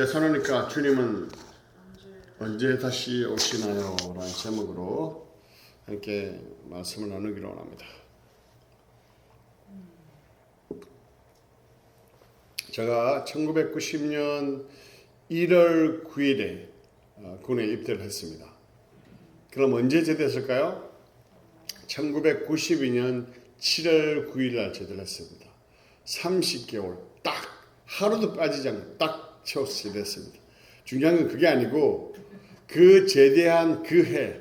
데살로니가 주님은 언제 다시 오시나요? 라는 제목으로 함께 말씀을 나누기로 합니다. 제가 1990년 1월 9일에 군에 입대를 했습니다. 그럼 언제 제대했을까요? 1992년 7월 9일 날 제대를 했습니다. 30개월 딱 하루도 빠지지 않고 딱 채워서 제대했습니다. 중요한 건 그게 아니고 그 제대한 그 해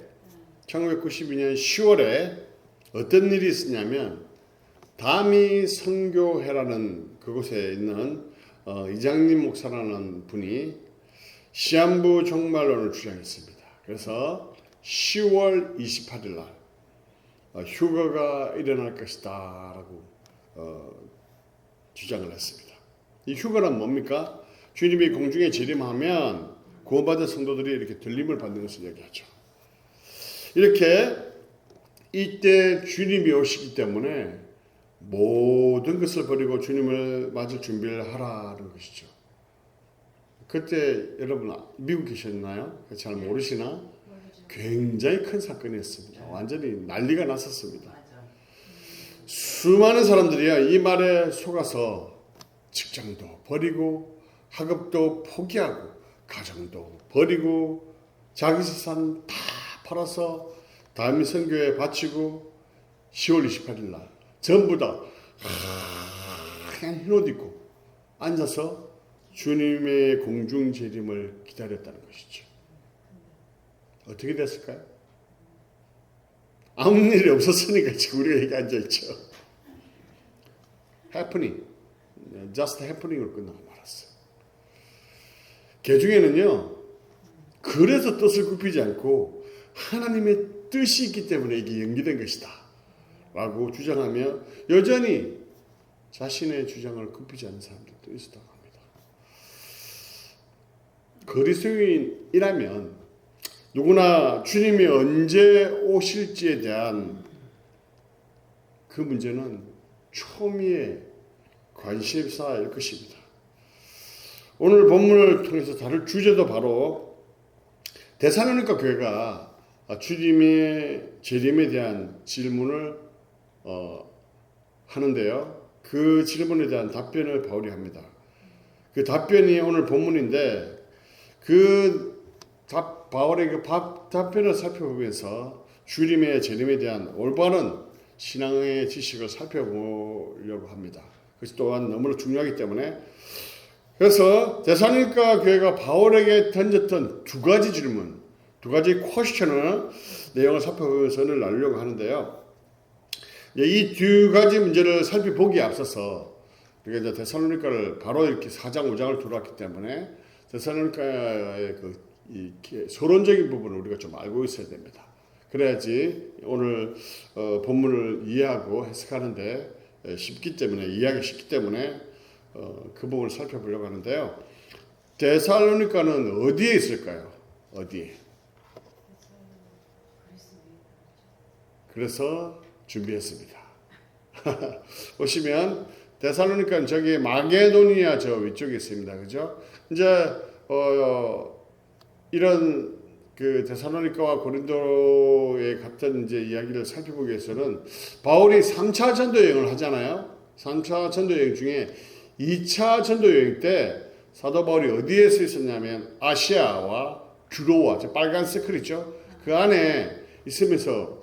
1992년 10월에 어떤 일이 있었냐면 다미 선교회라는 그곳에 있는 이장님 목사라는 분이 시한부 종말론을 주장했습니다. 그래서 10월 28일 날 휴거가 일어날 것이다 라고 주장을 했습니다. 이 휴거란 뭡니까? 주님이 공중에 재림하면 구원받은 성도들이 이렇게 들림을 받는 것을 얘기하죠. 이렇게 이때 주님이 오시기 때문에 모든 것을 버리고 주님을 맞을 준비를 하라는 것이죠. 그때 여러분 미국 계셨나요? 잘 모르시나? 굉장히 큰 사건이었습니다. 완전히 난리가 났었습니다. 수많은 사람들이 이 말에 속아서 직장도 버리고 학업도 포기하고 가정도 버리고 자기 재산 다 팔아서 다미 선교에 바치고 10월 28일 날 전부 다 그냥 흰옷 입고 앉아서 주님의 공중 재림을 기다렸다는 것이죠. 어떻게 됐을까요? 아무 일이 없었으니까 지금 우리가 여기 앉아있죠. happening, just happening으로 끝나고 말았어요. 개중에는요, 그래서 뜻을 굽히지 않고 하나님의 뜻이 있기 때문에 이게 연기된 것이다 라고 주장하며 여전히 자신의 주장을 굽히지 않는 사람들도 있었다고 합니다. 그리스도인이라면 누구나 주님이 언제 오실지에 대한 그 문제는 초미의 관심사일 것입니다. 오늘 본문을 통해서 다룰 주제도 바로 데살로니가 교회가 주님의 재림에 대한 질문을 하는데요. 그 질문에 대한 답변을 바울이 합니다. 그 답변이 오늘 본문인데 바울의 그 답변을 살펴보면서 주님의 재림에 대한 올바른 신앙의 지식을 살펴보려고 합니다. 그것이 또한 너무나 중요하기 때문에 그래서 데살로니가 교회가 바울에게 던졌던 두 가지 질문, 두 가지 퀘스천을 내용을 살펴보면서 오늘 나누려고 하는데요. 이 두 가지 문제를 살펴보기에 앞서서 우리가 이제 데살로니가를 바로 이렇게 4장 5장을 들어왔기 때문에 데살로니가의 그 서론적인 부분을 우리가 좀 알고 있어야 됩니다. 그래야지 오늘 본문을 이해하고 해석하는데 쉽기 때문에 이해하기 쉽기 때문에 그 부분을 살펴보려고 하는데요. 데살로니가는 어디에 있을까요? 어디에? 그래서 준비했습니다. 보시면 데살로니가는 저기 마게도니아 저 위쪽에 있습니다. 그죠? 이제 이런 그 데살로니가와 고린도에 갔던 이제 이야기를 살펴보기 위해서는 바울이 3차 전도 여행을 하잖아요. 3차 전도 여행 중에 2차 전도 여행 때 사도 바울이 어디에서 있었냐면 아시아와 드로아, 저 빨간 서클 있죠. 그 안에 있으면서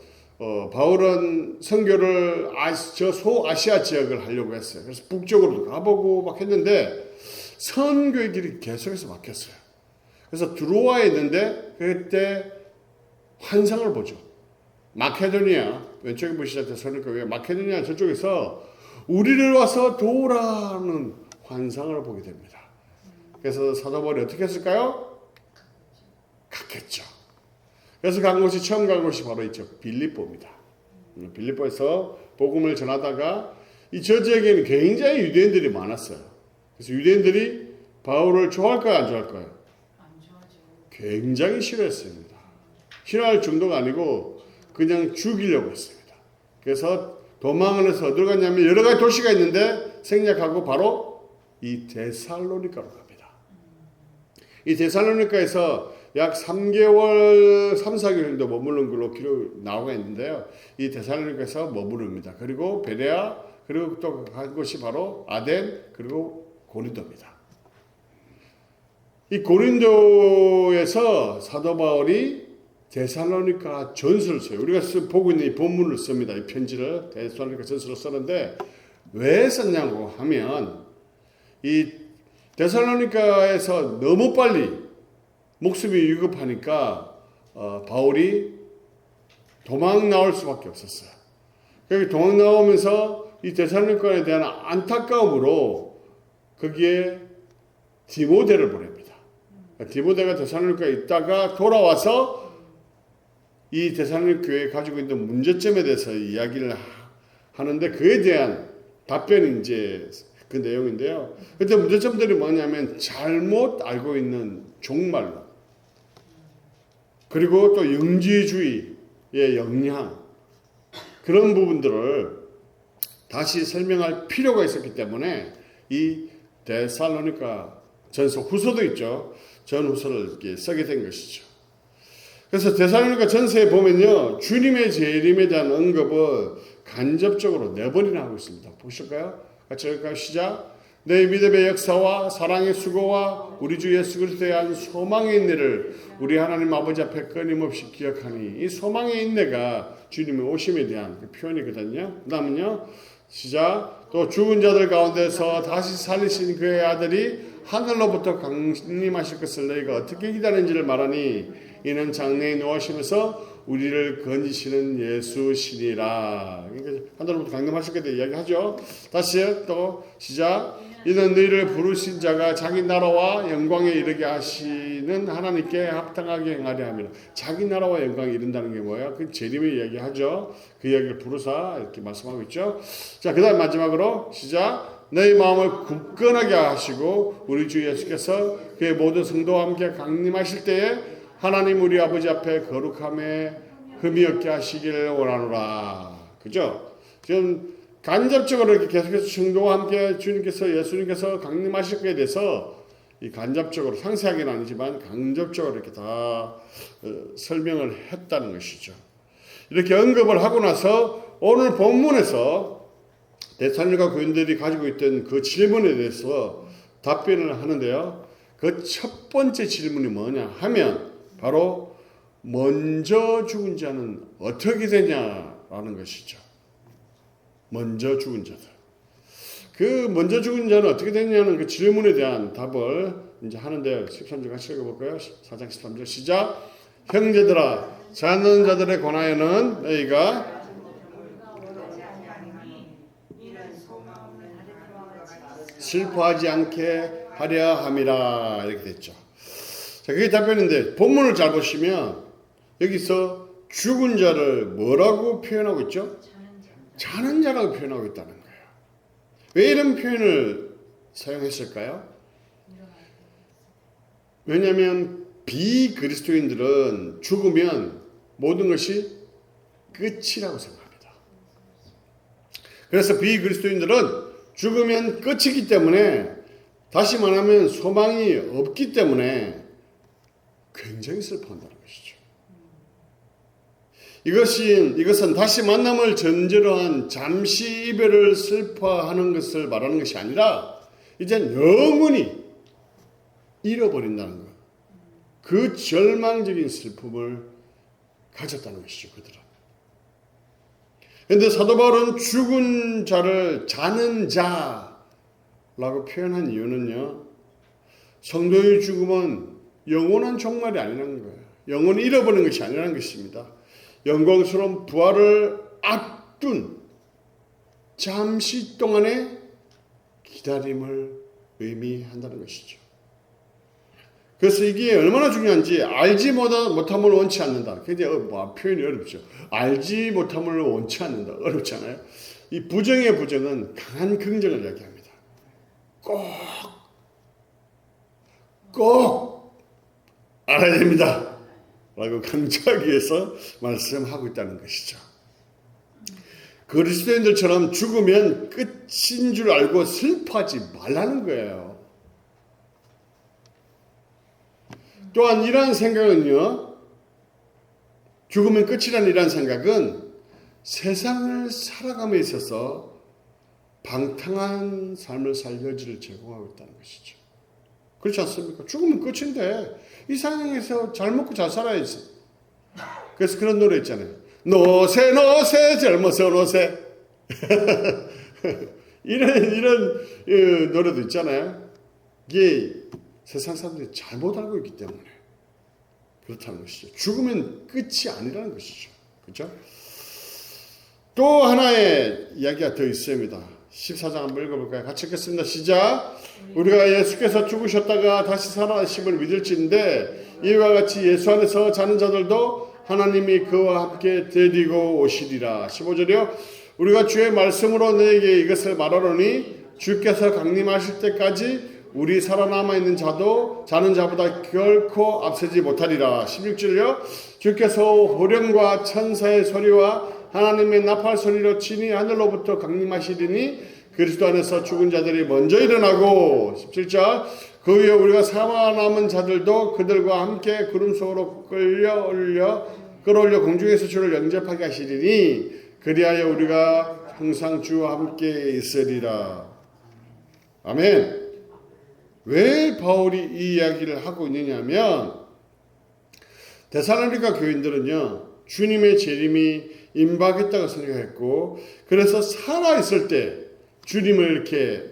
바울은 선교를 저 소아시아 지역을 하려고 했어요. 그래서 북쪽으로도 가보고 막 했는데 선교의 길이 계속해서 막혔어요. 그래서 드로아에 있는데 그때 환상을 보죠. 마케도니아 왼쪽에 보시죠. 데살로니가 마케도니아 저쪽에서 우리를 와서 도우라는 환상을 보게 됩니다. 그래서 사도 바울이 어떻게 했을까요? 갔겠죠. 그래서 간 곳이 처음 간 곳이 바로 있죠. 빌립보입니다. 빌립보에서 복음을 전하다가 저 지역에는 굉장히 유대인들이 많았어요. 그래서 유대인들이 바울을 좋아할까요? 안 좋아할까요? 굉장히 싫어했습니다. 싫어할 정도가 아니고 그냥 죽이려고 했습니다. 그래서 도망을 해서 어디로 갔냐면 여러 가지 도시가 있는데 생략하고 바로 이 데살로니가로 갑니다. 이 데살로니가에서 약 3개월, 3, 4개월 정도 머무른 걸로 기록 나오고 있는데요. 이 데살로니가에서 머무릅니다. 그리고 베레아, 그리고 또 간 곳이 바로 아덴, 그리고 고린도입니다. 이 고린도에서 사도 바울이 데살로니가 전서를 써요. 우리가 보고 있는 이 본문을 씁니다. 이 편지를 데살로니가 전서를 쓰는데 왜 썼냐고 하면 이 데살로니가에서 너무 빨리 목숨이 위급하니까 바울이 도망 나올 수밖에 없었어요. 그래서 도망 나오면서 이 데살로니가에 대한 안타까움으로 거기에 디모데를 보냅니다. 디모데가 데살로니가에 있다가 돌아와서 이 데살로니가 교회에 가지고 있는 문제점에 대해서 이야기를 하는데 그에 대한 답변이 이제 그 내용인데요. 그때 문제점들이 뭐냐면 잘못 알고 있는 종말론, 그리고 또 영지주의의 영향, 그런 부분들을 다시 설명할 필요가 있었기 때문에 이 데살로니가 전서 후서도 있죠. 전후서를 이렇게 쓰게 된 것이죠. 그래서 데살로니가 전서에 보면요, 주님의 재림에 대한 언급을 간접적으로 4번이나 하고 있습니다. 보실까요? 같이 읽을까요? 시작. 내 믿음의 역사와 사랑의 수고와 우리 주 예수 그리스도에 대한 소망의 인내를 우리 하나님 아버지 앞에 끊임없이 기억하니, 이 소망의 인내가 주님의 오심에 대한 그 표현이거든요. 그 다음은요, 시작. 또 죽은 자들 가운데서 다시 살리신 그의 아들이 하늘로부터 강림하실 것을 너희가 어떻게 기다리는지를 말하니, 이는 장래에 누워시면서 우리를 건지시는 예수시니라. 그러니까 하늘로부터 강림하실 것에 대해 이야기하죠. 다시 또 시작. 이는 너희를 부르신 자가 자기 나라와 영광에 이르게 하시는 하나님께 합당하게 행하려 합니다. 자기 나라와 영광에 이른다는 게 뭐예요? 그 재림의 이야기하죠. 그 이야기를 부르사 이렇게 말씀하고 있죠. 자, 그 다음 마지막으로 시작. 너희 마음을 굳건하게 하시고 우리 주 예수께서 그의 모든 성도와 함께 강림하실 때에 하나님 우리 아버지 앞에 거룩함에 흠이 없게 하시기를 원하노라. 그죠? 지금 간접적으로 이렇게 계속해서 성도와 함께 주님께서, 예수님께서 강림하실 것에 대해서 이 간접적으로, 상세하게는 아니지만 간접적으로 이렇게 다 설명을 했다는 것이죠. 이렇게 언급을 하고 나서 오늘 본문에서 데살로니가 교인들이 가지고 있던 그 질문에 대해서 답변을 하는데요. 그 첫 번째 질문이 뭐냐 하면 바로 먼저 죽은 자는 어떻게 되냐라는 것이죠. 먼저 죽은 자들. 그 먼저 죽은 자는 어떻게 되냐는 그 질문에 대한 답을 이제 하는데 13절 같이 읽어볼까요? 4장 13절 시작. 형제들아, 자는 자들에 관하여는 너희가 슬퍼하지 않게 하려 함이라. 이렇게 됐죠. 자, 그게 답변인데 본문을 잘 보시면 여기서 죽은 자를 뭐라고 표현하고 있죠? 자는 자라고 표현하고 있다는 거예요. 왜 이런 표현을 사용했을까요? 왜냐하면 비그리스도인들은 죽으면 모든 것이 끝이라고 생각합니다. 그래서 비그리스도인들은 죽으면 끝이기 때문에, 다시 말하면 소망이 없기 때문에 굉장히 슬퍼한다는 것이죠. 이것은 다시 만남을 전제로 한 잠시 이별을 슬퍼하는 것을 말하는 것이 아니라 이젠 영원히 잃어버린다는 것. 그 절망적인 슬픔을 가졌다는 것이죠, 그들은. 그런데 사도 바울은 죽은 자를 자는 자라고 표현한 이유는요, 성도의 죽음은 영원한 종말이 아니라는 거예요. 영원히 잃어버리는 것이 아니라는 것입니다. 영광스러운 부활을 앞둔 잠시 동안의 기다림을 의미한다는 것이죠. 그래서 이게 얼마나 중요한지, 알지 못함을 원치 않는다. 굉장히 표현이 어렵죠. 알지 못함을 원치 않는다. 어렵잖아요. 이 부정의 부정은 강한 긍정을 이야기합니다. 꼭 알아야 됩니다. 라고 강조하기 위해서 말씀하고 있다는 것이죠. 그리스도인들처럼 죽으면 끝인 줄 알고 슬퍼하지 말라는 거예요. 또한 이러한 생각은요, 죽으면 끝이라는 이러한 생각은 세상을 살아감에 있어서 방탕한 삶을 살 여지를 제공하고 있다는 것이죠. 그렇지 않습니까? 죽으면 끝인데 이 상황에서 잘 먹고 잘 살아야지. 그래서 그런 노래 있잖아요. 노세 노세 젊어서 노세. 이런 노래도 있잖아요. 이게 세상 사람들이 잘못 알고 있기 때문에 그렇다는 것이죠. 죽으면 끝이 아니라는 것이죠. 그렇죠? 또 하나의 이야기가 더 있습니다. 14장 한번 읽어볼까요? 같이 읽겠습니다. 시작. 우리가 예수께서 죽으셨다가 다시 살아나심을 믿을진데 이와 같이 예수 안에서 자는 자들도 하나님이 그와 함께 데리고 오시리라. 15절이요. 우리가 주의 말씀으로 너에게 이것을 말하노니 주께서 강림하실 때까지 우리 살아남아 있는 자도 자는 자보다 결코 앞서지 못하리라. 16절이요. 주께서 호령과 천사의 소리와 하나님의 나팔 소리로 친히 하늘로부터 강림하시리니 그리스도 안에서 죽은 자들이 먼저 일어나고 17절 그 위에 우리가 살아남은 자들도 그들과 함께 구름 속으로 끌어올려 공중에서 주를 영접하게 하시리니 그리하여 우리가 항상 주와 함께 있으리라. 아멘. 왜 바울이 이 이야기를 하고 있느냐면 데살로니가 교인들은요 주님의 재림이 임박했다고 생각했고 그래서 살아있을 때 주님을 이렇게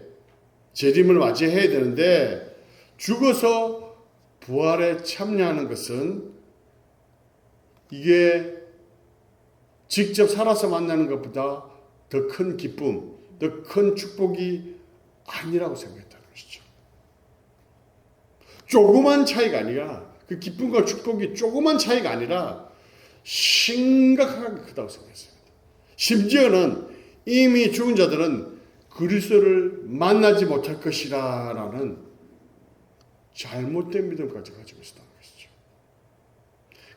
재림을 맞이해야 되는데 죽어서 부활에 참여하는 것은 이게 직접 살아서 만나는 것보다 더 큰 기쁨, 더 큰 축복이 아니라고 생각했다는 것이죠. 조그만 차이가 아니라 그 기쁨과 축복이 조그만 차이가 아니라 심각하게 크다고 생각했습니다. 심지어는 이미 죽은 자들은 그리스도를 만나지 못할 것이라는 잘못된 믿음까지 가지고 있었다는 것이죠.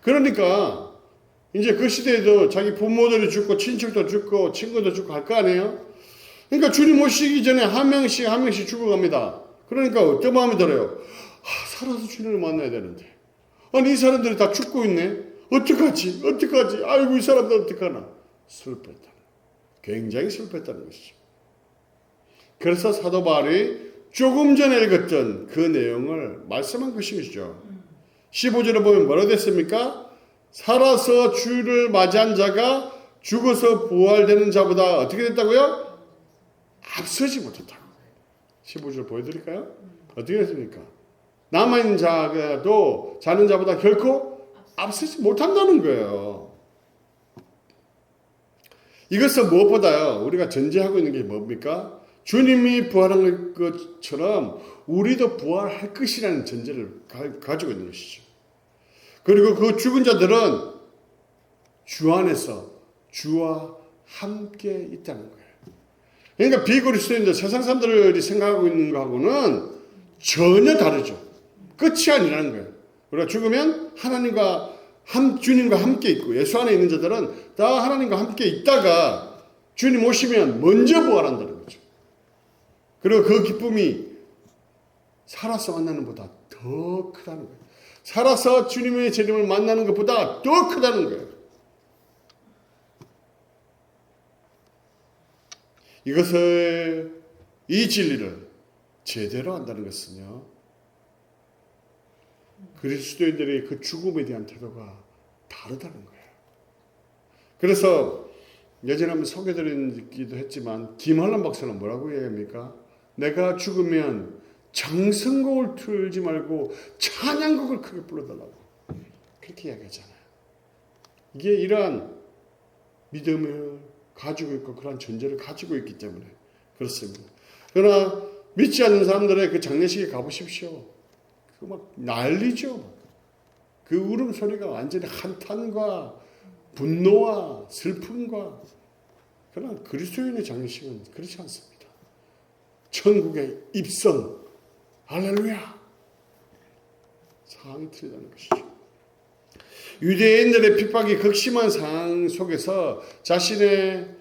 그러니까 이제 그 시대에도 자기 부모들이 죽고 친척도 죽고 친구도 죽고 할 거 아니에요? 그러니까 주님 오시기 전에 한 명씩 죽어갑니다. 그러니까 어떤 마음이 들어요? 살아서 주님을 만나야 되는데 아니 이 사람들이 다 죽고 있네. 어떡하지? 아이고 이 사람들 어떡하나? 슬펐다. 굉장히 슬펐다는 것이죠. 그래서 사도 바울이 조금 전에 읽었던 그 내용을 말씀한 것이죠. 15절에 보면 뭐라 됐습니까? 살아서 주를 맞이한 자가 죽어서 부활되는 자보다 어떻게 됐다고요? 앞서지 못했다고. 15절 보여드릴까요? 어떻게 됐습니까? 남아있는 자도 자는 자보다 결코 앞서지 못한다는 거예요. 이것은 무엇보다요 우리가 전제하고 있는 게 뭡니까? 주님이 부활한 것처럼 우리도 부활할 것이라는 전제를 가지고 있는 것이죠. 그리고 그 죽은 자들은 주 안에서 주와 함께 있다는 거예요. 그러니까 비그리스도인들 세상 사람들이 생각하고 있는 것하고는 전혀 다르죠. 끝이 아니라는 거예요. 우리가 죽으면 주님과 함께 있고 예수 안에 있는 자들은 다 하나님과 함께 있다가 주님 오시면 먼저 부활한다는 거죠. 그리고 그 기쁨이 살아서 만나는 것보다 더 크다는 거예요. 살아서 주님의 재림을 만나는 것보다 더 크다는 거예요. 이 진리를 제대로 한다는 것은요. 그리스도인들의 그 죽음에 대한 태도가 다르다는 거예요. 그래서 예전에 한번 소개드리기도 했지만 김한란 박사는 뭐라고 얘기합니까? 내가 죽으면 장성곡을 틀지 말고 찬양곡을 크게 불러달라고 그렇게 이야기하잖아요. 이게 이러한 믿음을 가지고 있고 그러한 전제를 가지고 있기 때문에 그렇습니다. 그러나 믿지 않는 사람들의 그 장례식에 가보십시오. 그 막 난리죠. 그 울음소리가 완전히 한탄과 분노와 슬픔과 그러나 그리스도인의 장례식은 그렇지 않습니다. 천국의 입성 할렐루야 상황이 틀리다는 것이죠. 유대인들의 핍박이 극심한 상황 속에서 자신들에게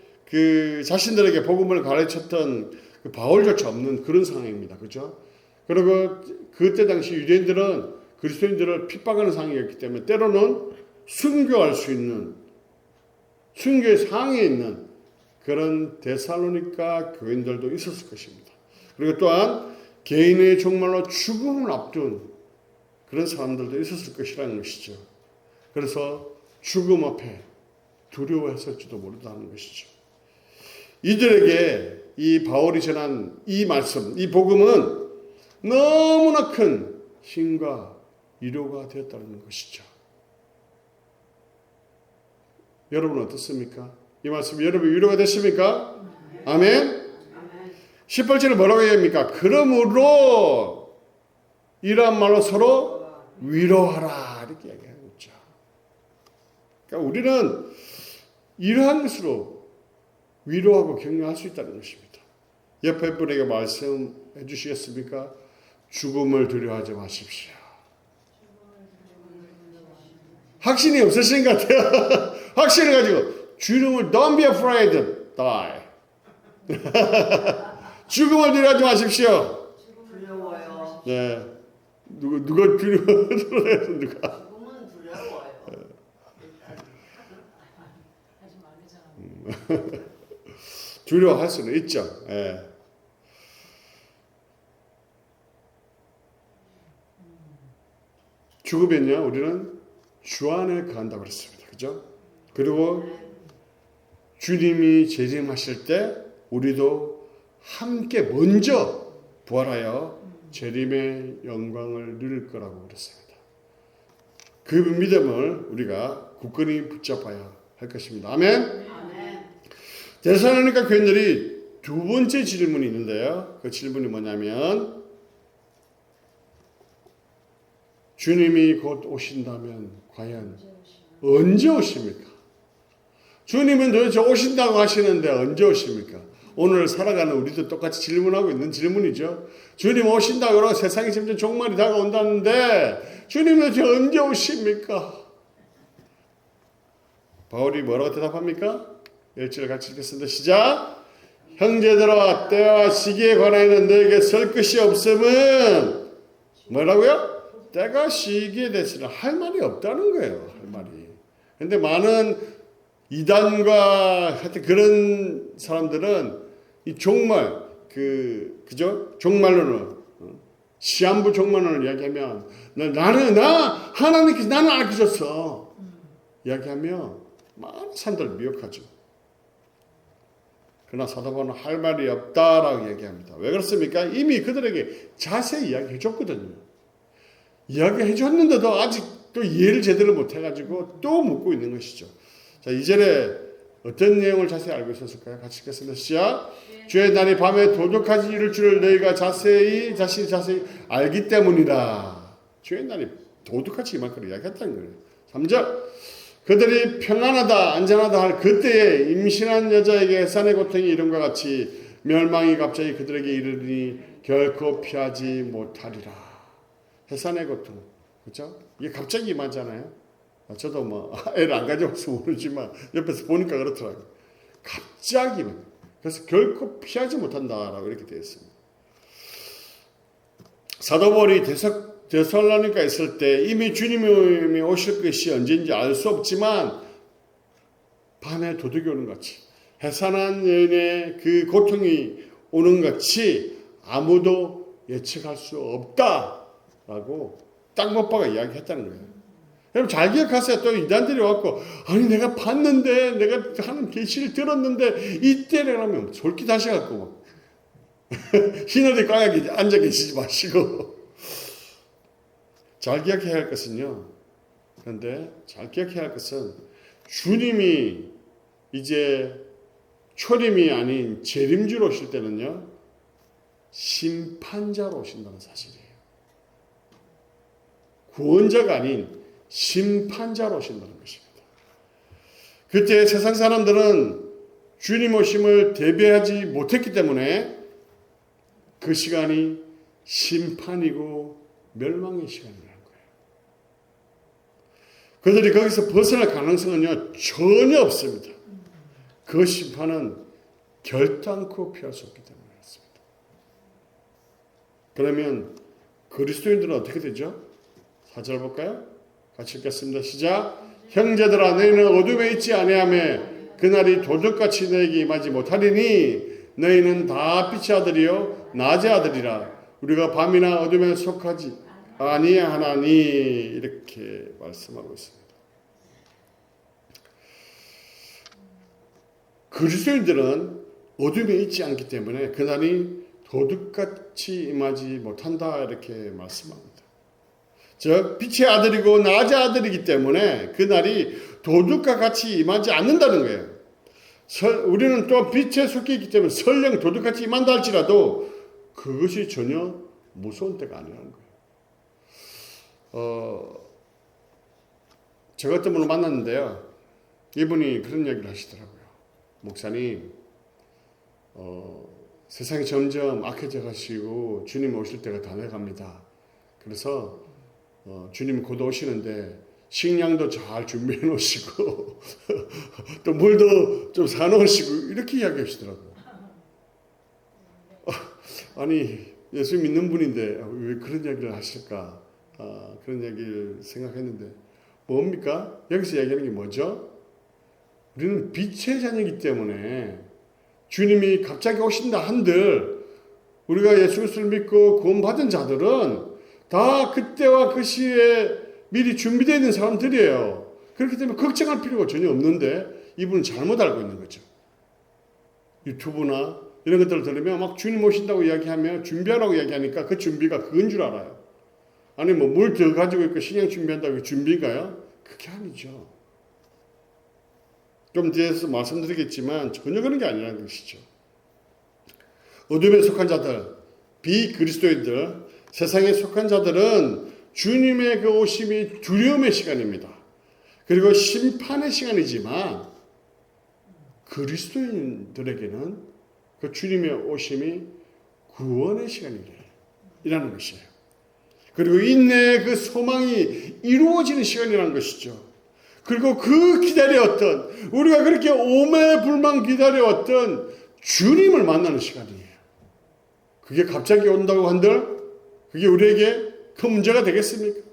복음을 가르쳤던 그 바울조차 없는 그런 상황입니다. 그렇죠? 그리고 그때 당시 유대인들은 그리스도인들을 핍박하는 상황이었기 때문에 때로는 순교할 수 있는, 순교의 상황에 있는 그런 데살로니가 교인들도 있었을 것입니다. 그리고 또한 개인의 정말로 죽음을 앞둔 그런 사람들도 있었을 것이라는 것이죠. 그래서 죽음 앞에 두려워했을지도 모른다는 것이죠. 이들에게 이 바울이 전한 이 말씀, 이 복음은 너무나 큰 힘과 위로가 되었다는 것이죠. 여러분 어떻습니까? 이 말씀 여러분 위로가 됐습니까? 아멘. 18절에 뭐라고 얘기합니까? 그러므로 이러한 말로 서로 위로하라 이렇게 얘기하고 있죠. 그러니까 우리는 이러한 것으로 위로하고 격려할 수 있다는 것입니다. 옆에 분에게 말씀해 주시겠습니까? 죽음을 두려워하지 마십시오. 확신이 없으신 것 같아요. 확신을 가지고 죽음을 don't be afraid, die. 죽음을 두려워하지 마십시오. 두려워요. 네, 누가 두려워해서 누가? 죽음은 두려워요. 하지 말자. 두려워할 수는 있죠. 예. 죽으면요, 우리는 주 안에 거한다고 그랬습니다. 그죠? 그리고 주님이 재림하실 때 우리도 함께 먼저 부활하여 재림의 영광을 누릴 거라고 그랬습니다. 그 믿음을 우리가 굳건히 붙잡아야 할 것입니다. 아멘. 아멘. 데살로니가 교인들이 두 번째 질문이 있는데요. 그 질문이 뭐냐면 주님이 곧 오신다면 과연 언제 오십니까? 주님은 도대체 오신다고 하시는데 언제 오십니까? 오늘 살아가는 우리도 똑같이 질문하고 있는 질문이죠. 주님 오신다고 그러고 세상이 점점 종말이 다가온다는데 주님은 도대체 언제 오십니까? 바울이 뭐라고 대답합니까? 1절 같이 읽겠습니다. 시작! 형제들아 때와 시기에 관하여는 너에게 설 것이 없음은 뭐라고요? 때가 시기에 대해서는 할 말이 없다는 거예요. 할 말이. 근데 많은 이단과 하여튼 그런 사람들은 이 종말, 그죠? 종말론을, 시한부 종말론을 이야기하면, 하나님께서 나는 알려줬어. 이야기하면, 많은 사람들 미혹하죠. 그러나 사도 바울은 할 말이 없다라고 얘기합니다. 왜 그렇습니까? 이미 그들에게 자세히 이야기해 줬거든요. 이야기해 줬는데도 아직 또 이해를 제대로 못 해가지고 또 묻고 있는 것이죠. 자, 이전에 어떤 내용을 자세히 알고 있었을까요? 같이 읽겠습니다. 시작. 주의 날이 밤에 도둑하지 이를 줄을 너희가 자세히 알기 때문이다. 주의 날이 도둑같이 이만큼 이야기했다는 거예요. 3절. 그들이 평안하다 안전하다 할 그때에 임신한 여자에게 해산의 고통이 이름과 같이 멸망이 갑자기 그들에게 이르니 결코 피하지 못하리라. 해산의 고통, 그렇죠? 이게 갑자기 임하잖아요. 저도 뭐 애를 안 가져와서 모르지만 옆에서 보니까 그렇더라고요. 갑자기 그래서 결코 피하지 못한다라고 이렇게 되어 있습니다. 사도 바울이 데살로니가 있을 때 이미 주님이 오실 것이 언제인지 알 수 없지만 밤에 도둑이 오는 같이 해산한 여인의 그 고통이 오는 같이 아무도 예측할 수 없다라고 딱 못 박아 이야기했다는 거예요. 여러분 잘 기억하세요. 또 이단들이 왔고 아니 내가 봤는데 내가 하는 계시를 들었는데 이때라면 솔깃 하셔갖고 흰옷에 꽝하게 앉아 계시지 마시고 잘 기억해야 할 것은요. 그런데 잘 기억해야 할 것은 주님이 이제 초림이 아닌 재림주로 오실 때는요. 심판자로 오신다는 사실이에요. 구원자가 아닌 심판자로 오신다는 것입니다. 그때 세상 사람들은 주님 오심을 대비하지 못했기 때문에 그 시간이 심판이고 멸망의 시간이라는 거예요. 그들이 거기서 벗어날 가능성은요 전혀 없습니다. 그 심판은 결단코 피할 수 없기 때문에 그렇습니다. 그러면 그리스도인들은 어떻게 되죠? 4절 볼까요? 같이 읽겠습니다. 시작. 형제들아 너희는 어둠에 있지 아니하며 그날이 도둑같이 너희에게 임하지 못하리니 너희는 다 빛의 아들이요 낮의 아들이라. 우리가 밤이나 어둠에 속하지 아니하나니 이렇게 말씀하고 있습니다. 그리스도인들은 어둠에 있지 않기 때문에 그날이 도둑같이 임하지 못한다 이렇게 말씀합니다. 즉 빛의 아들이고 낮의 아들이기 때문에 그날이 도둑과 같이 임하지 않는다는 거예요. 우리는 또 빛에 속해 있기 때문에 설령 도둑같이 임한다 할지라도 그것이 전혀 무서운 때가 아니라는 거예요. 제가 어떤 분을 만났는데요. 이분이 그런 얘기를 하시더라고요. 목사님, 세상이 점점 악해져 가시고 주님 오실 때가 다 돼갑니다. 그래서 주님이 곧 오시는데 식량도 잘 준비해 놓으시고 또 물도 좀 사놓으시고 이렇게 이야기하시더라고요. 아니 예수 믿는 분인데 왜 그런 이야기를 하실까? 그런 얘기를 생각했는데 뭡니까? 여기서 얘기하는 게 뭐죠? 우리는 빛의 자녀이기 때문에 주님이 갑자기 오신다 한들 우리가 예수 그리스도를 믿고 구원받은 자들은 다 그때와 그 시에 미리 준비되어 있는 사람들이에요. 그렇기 때문에 걱정할 필요가 전혀 없는데 이분은 잘못 알고 있는 거죠. 유튜브나 이런 것들을 들으면 막 주님 오신다고 이야기하며 준비하라고 이야기하니까 그 준비가 그건 줄 알아요. 아니 뭐 물 더 가지고 있고 식량 준비한다고 그게 준비인가요? 그게 아니죠. 좀 뒤에서 말씀드리겠지만 전혀 그런 게 아니라는 것이죠. 어둠에 속한 자들, 비그리스도인들, 세상에 속한 자들은 주님의 그 오심이 두려움의 시간입니다. 그리고 심판의 시간이지만 그리스도인들에게는 그 주님의 오심이 구원의 시간이라는 것이에요. 그리고 인내의 그 소망이 이루어지는 시간이라는 것이죠. 그리고 그 기다려왔던 우리가 그렇게 오매불망 기다려왔던 주님을 만나는 시간이에요. 그게 갑자기 온다고 한들 그게 우리에게 큰 문제가 되겠습니까?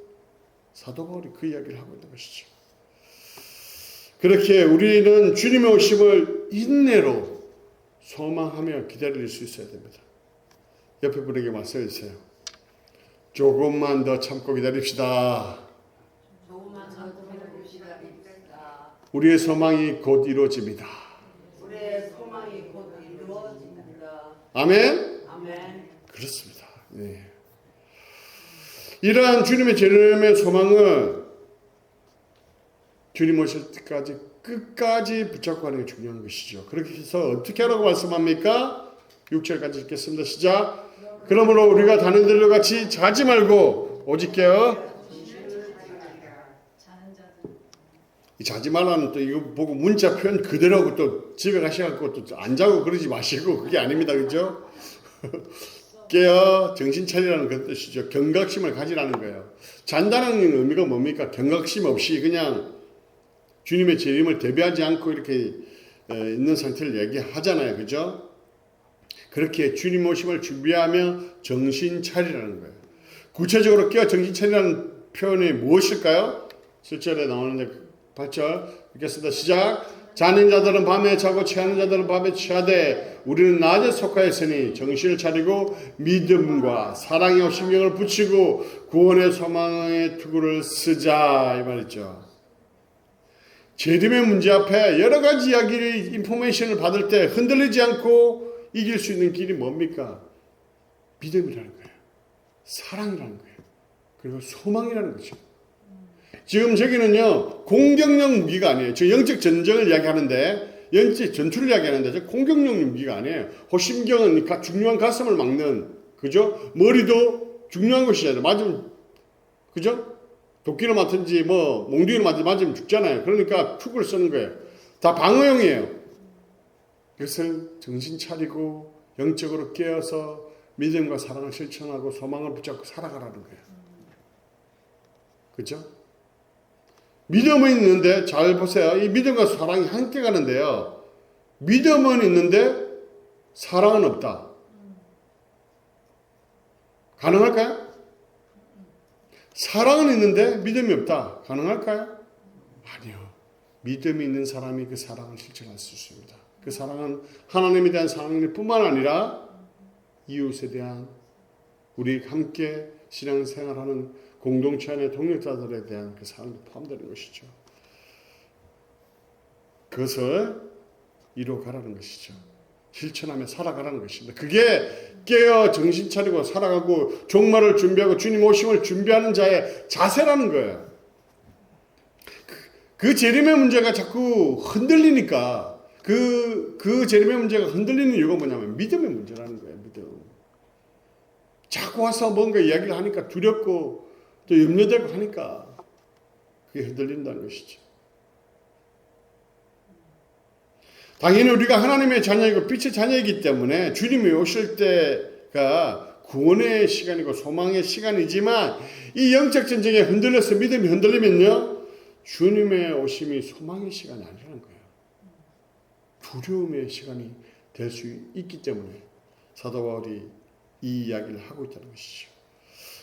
사도 바울이 그 이야기를 하고 있는 것이죠. 그렇게 우리는 주님의 오심을 인내로 소망하며 기다릴 수 있어야 됩니다. 옆에 분에게 말씀해 주세요. 조금만 더 참고 기다립시다. 조금만 참고 기다립시다. 우리의 소망이 곧 이루어집니다. 우리의 소망이 곧 이루어집니다. 아멘? 아멘. 그렇습니다. 네. 이러한 주님의 재림의 소망을 주님 오실 때까지 끝까지 붙잡고 하는 게 중요한 것이죠. 그렇게 해서 어떻게 하라고 말씀합니까? 6절까지 읽겠습니다. 시작. 그러므로 우리가 다른 들과 같이 자지 말고 오직 깨어 이 자지 말라는 또 이거 보고 문자 표현 그대로 하고 또 집에 가셔갖고 또 안 자고 그러지 마시고 그게 아닙니다. 그죠? 깨어 정신 차리라는 그 뜻이죠. 경각심을 가지라는 거예요. 잔다는 의미가 뭡니까? 경각심 없이 그냥 주님의 재림을 대비하지 않고 이렇게 있는 상태를 얘기하잖아요. 그죠? 그렇게 주님 오심을 준비하며 정신 차리라는 거예요. 구체적으로 깨어 정신 차리라는 표현이 무엇일까요? 7절에 나오는데 8절 읽겠습니다. 시작. 자는 자들은 밤에 자고 취하는 자들은 밤에 취하되 우리는 낮에 속하였으니 정신을 차리고 믿음과 사랑의 신경을 붙이고 구원의 소망의 투구를 쓰자 이 말이죠. 재림의 문제 앞에 여러 가지 이야기를 인포메이션을 받을 때 흔들리지 않고 이길 수 있는 길이 뭡니까? 믿음이라는 거예요. 사랑이라는 거예요. 그리고 소망이라는 거죠. 지금 저기는요 공격력 무기가 아니에요. 저 영적 전쟁을 이야기하는데 영적 전투를 이야기하는데 저 공격력 무기가 아니에요. 호심경은 중요한 가슴을 막는 그죠? 머리도 중요한 것이잖아요. 맞으면 그죠? 도끼를 맞든지 뭐 몽둥이를 맞으면 죽잖아요. 그러니까 투구를 쓰는 거예요. 다 방어용이에요. 그것을 정신 차리고 영적으로 깨어서 믿음과 사랑을 실천하고 소망을 붙잡고 살아가라는 거예요. 그죠? 믿음은 있는데 잘 보세요. 이 믿음과 사랑이 함께 가는데요. 믿음은 있는데 사랑은 없다. 가능할까요? 사랑은 있는데 믿음이 없다. 가능할까요? 아니요. 믿음이 있는 사람이 그 사랑을 실천할 수 있습니다. 그 사랑은 하나님에 대한 사랑일 뿐만 아니라 이웃에 대한 우리 함께 신앙생활하는 공동체 안의 동역자들에 대한 그 사랑도 포함되는 것이죠. 그것을 이루어가라는 것이죠. 실천하며 살아가라는 것입니다. 그게 깨어 정신 차리고 살아가고 종말을 준비하고 주님 오심을 준비하는 자의 자세라는 거예요. 그 재림의 문제가 자꾸 흔들리니까 그 재림의 문제가 흔들리는 이유가 뭐냐면 믿음의 문제라는 거예요. 믿음. 자꾸 와서 뭔가 이야기를 하니까 두렵고 또 염려되고 하니까 그게 흔들린다는 것이죠. 당연히 우리가 하나님의 자녀이고 빛의 자녀이기 때문에 주님이 오실 때가 구원의 시간이고 소망의 시간이지만 이 영적 전쟁에 흔들려서 믿음이 흔들리면요 주님의 오심이 소망의 시간이 아니라는 거예요. 두려움의 시간이 될 수 있기 때문에 사도 바울이 이 이야기를 하고 있다는 것이죠.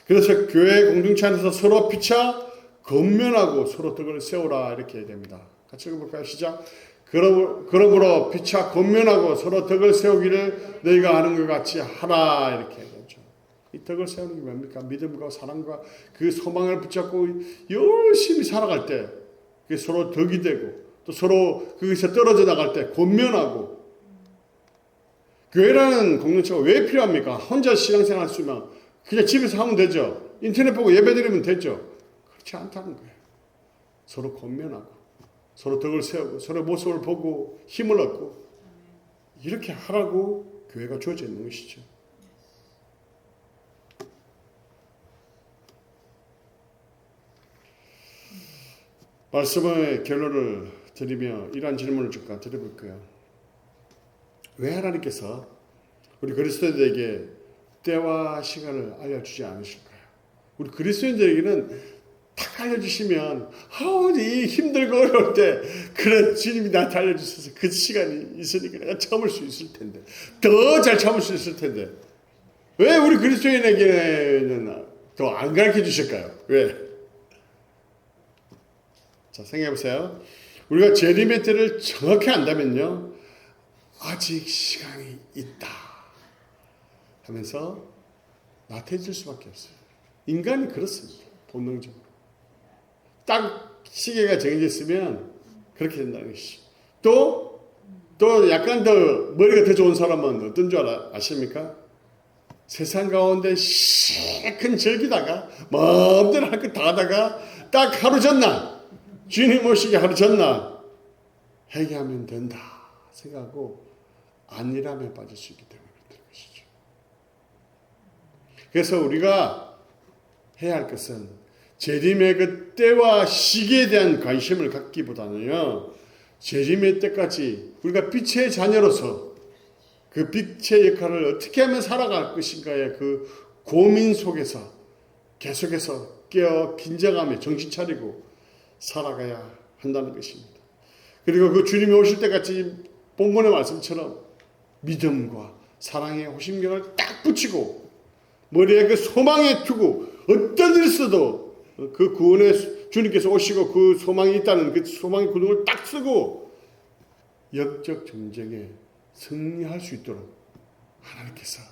그래서 교회 공동체 안에서 서로 피차 건면하고 서로 덕을 세우라 이렇게 해야 됩니다. 같이 읽어볼까요? 시작. 그러므로 피차 권면하고 서로 덕을 세우기를 너희가 하는 것 같이 하라 이렇게 되죠. 이 덕을 세우는 게 뭡니까? 믿음과 사랑과 그 소망을 붙잡고 열심히 살아갈 때 그게 서로 덕이 되고 또 서로 거기서 떨어져 나갈 때 권면하고. 교회라는 공동체가 왜 필요합니까? 혼자 신앙생활 할 수 있으면 그냥 집에서 하면 되죠. 인터넷 보고 예배드리면 되죠. 그렇지 않다는 거예요. 서로 권면하고 서로 덕을 세우고 서로 모습을 보고 힘을 얻고 이렇게 하라고 교회가 주어져 있는 것이죠. 말씀의 결론을 드리며 이러한 질문을 잠깐 드려볼게요. 왜 하나님께서 우리 그리스도인들에게 때와 시간을 알려주지 않으실까요? 우리 그리스도인들에게는 딱 알려주시면 이 힘들고 어려울 때 그런 주님이 나한테 알려주셔서 그 시간이 있으니까 내가 참을 수 있을 텐데 더 잘 참을 수 있을 텐데 왜 우리 그리스도인에게는 더 안 가르쳐 주실까요? 왜? 자 생각해보세요. 우리가 재림의 때를 정확히 안다면요 아직 시간이 있다 하면서 나태해질 수밖에 없어요. 인간이 그렇습니다. 본능적으로. 딱 시계가 정해져 있으면 그렇게 된다는 것이죠. 또 약간 더 머리가 더 좋은 사람은 어떤 줄 아십니까? 세상 가운데 실컷 즐기다가 마음대로 할 것 다 하다가 딱 하루 전날 주님 오시기 하루 전날 회개하면 된다 생각하고 안일함에 빠질 수 있기 때문에 그렇다는 것이죠. 그래서 우리가 해야 할 것은 재림의 그 때와 시기에 대한 관심을 갖기보다는요 재림의 때까지 우리가 빛의 자녀로서 그 빛의 역할을 어떻게 하면 살아갈 것인가의 그 고민 속에서 계속해서 깨어 긴장하며 정신 차리고 살아가야 한다는 것입니다. 그리고 그 주님이 오실 때까지 본문의 말씀처럼 믿음과 사랑의 호심경을 딱 붙이고 머리에 그 소망에 두고 어떤 일 있어도 그 구원의 주님께서 오시고 그 소망이 있다는 그 소망의 구동을 딱 쓰고 영적 전쟁에 승리할 수 있도록 하나님께서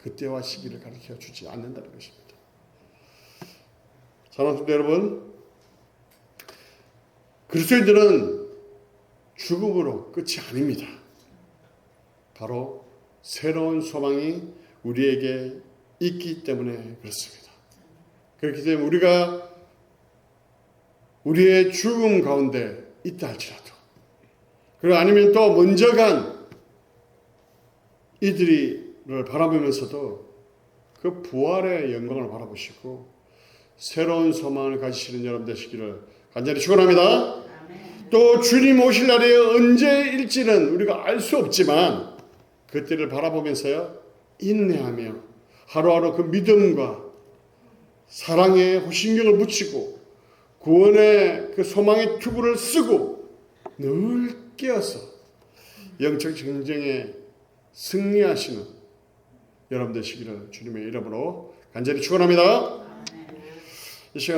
그때와 시기를 가르쳐 주지 않는다는 것입니다. 사랑하는 성도 여러분, 그리스도인들은 죽음으로 끝이 아닙니다. 바로 새로운 소망이 우리에게 있기 때문에 그렇습니다. 그렇기 때문에 우리가 우리의 죽음 가운데 있다 할지라도 그리고 아니면 또 먼저 간 이들을 바라보면서도 그 부활의 영광을 바라보시고 새로운 소망을 가지시는 여러분 되시기를 간절히 축원합니다. 또 주님 오실 날이 언제일지는 우리가 알 수 없지만 그때를 바라보면서요 인내하며 하루하루 그 믿음과 사랑의 호신경을 붙이고 구원의 그 소망의 투구를 쓰고 늘 깨어서 영적 전쟁에 승리하시는 여러분 되시기를 주님의 이름으로 간절히 축원합니다. 이 시간